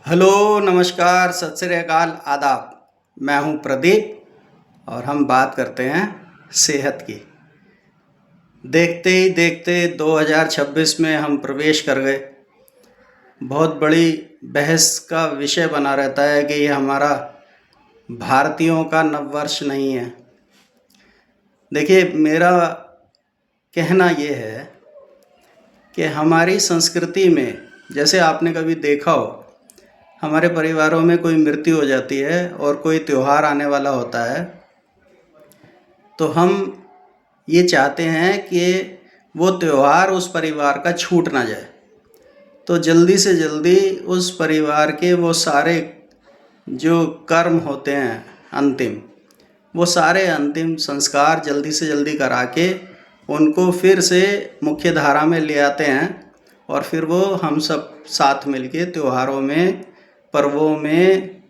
Hello, नमस्कार, सत श्री अकाल, आदाब। मैं हूं प्रदीप और हम बात करते हैं सेहत की। देखते ही देखते 2026 में हम प्रवेश कर गए। बहुत बड़ी बहस का विषय बना रहता है कि ये हमारा भारतीयों का नववर्ष नहीं है। देखिए, मेरा कहना ये है कि हमारी संस्कृति में, जैसे आपने कभी देखा हो, हमारे परिवारों में कोई मृत्यु हो जाती है और कोई त्यौहार आने वाला होता है, तो हम ये चाहते हैं कि वो त्यौहार उस परिवार का छूट ना जाए। तो जल्दी से जल्दी उस परिवार के वो सारे जो कर्म होते हैं अंतिम, वो सारे अंतिम संस्कार जल्दी से जल्दी करा के उनको फिर से मुख्य धारा में ले आते हैं और फिर वो हम सब साथ मिलके त्योहारों में, पर्वों में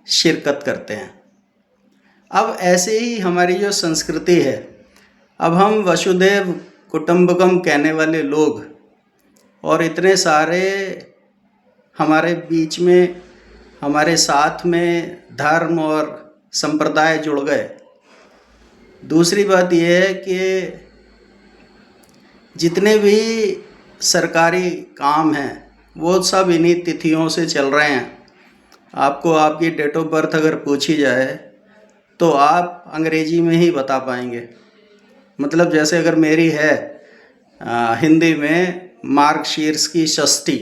शिरकत करते हैं। अब ऐसे ही हमारी जो संस्कृति है, अब हम वसुधैव कुटुंबकम कहने वाले लोग और इतने सारे हमारे बीच में, हमारे साथ में धर्म और संप्रदाय जुड़ गए। दूसरी बात यह है कि जितने भी सरकारी काम हैं वो सब इन्हीं तिथियों से चल रहे हैं। आपको आपकी डेट ऑफ बर्थ अगर पूछी जाए तो आप अंग्रेजी में ही बता पाएंगे। मतलब जैसे अगर मेरी है हिंदी में मार्गशीर्ष की षष्ठी,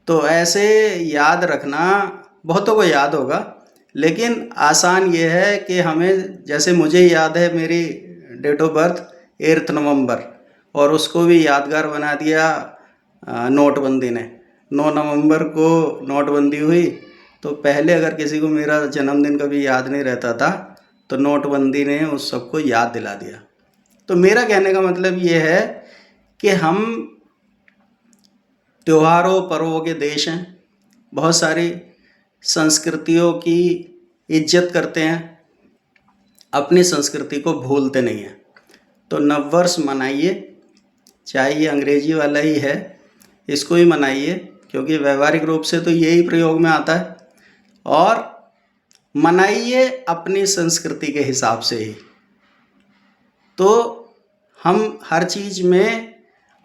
तो ऐसे याद रखना बहुतों को याद होगा, लेकिन आसान ये है कि हमें, जैसे मुझे याद है मेरी डेट ऑफ बर्थ 8 नवंबर, और उसको भी यादगार बना दिया नोटबंदी ने। 9 नवंबर को नोटबंदी हुई, तो पहले अगर किसी को मेरा जन्मदिन कभी याद नहीं रहता था तो नोटबंदी ने उस सबको याद दिला दिया। तो मेरा कहने का मतलब ये है कि हम त्योहारों पर्वों के देश हैं, बहुत सारी संस्कृतियों की इज्जत करते हैं, अपनी संस्कृति को भूलते नहीं हैं। तो नववर्ष मनाइए, चाहे ये अंग्रेजी वाला ही है, इसको ही मनाइए, क्योंकि व्यवहारिक रूप से तो यही प्रयोग में आता है। और मनाइए अपनी संस्कृति के हिसाब से ही। तो हम हर चीज़ में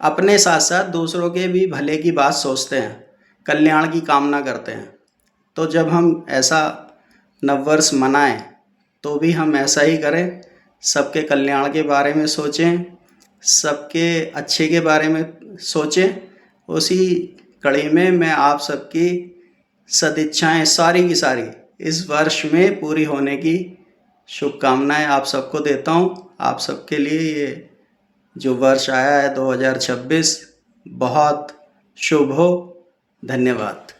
अपने साथ साथ दूसरों के भी भले की बात सोचते हैं, कल्याण की कामना करते हैं। तो जब हम ऐसा नववर्ष मनाएं तो भी हम ऐसा ही करें, सबके कल्याण के बारे में सोचें, सबके अच्छे के बारे में सोचें। उसी कड़ी में मैं आप सबकी सदिच्छाएं सारी की सारी इस वर्ष में पूरी होने की शुभकामनाएं आप सबको देता हूं। आप सबके लिए ये जो वर्ष आया है 2026 बहुत शुभ हो। धन्यवाद।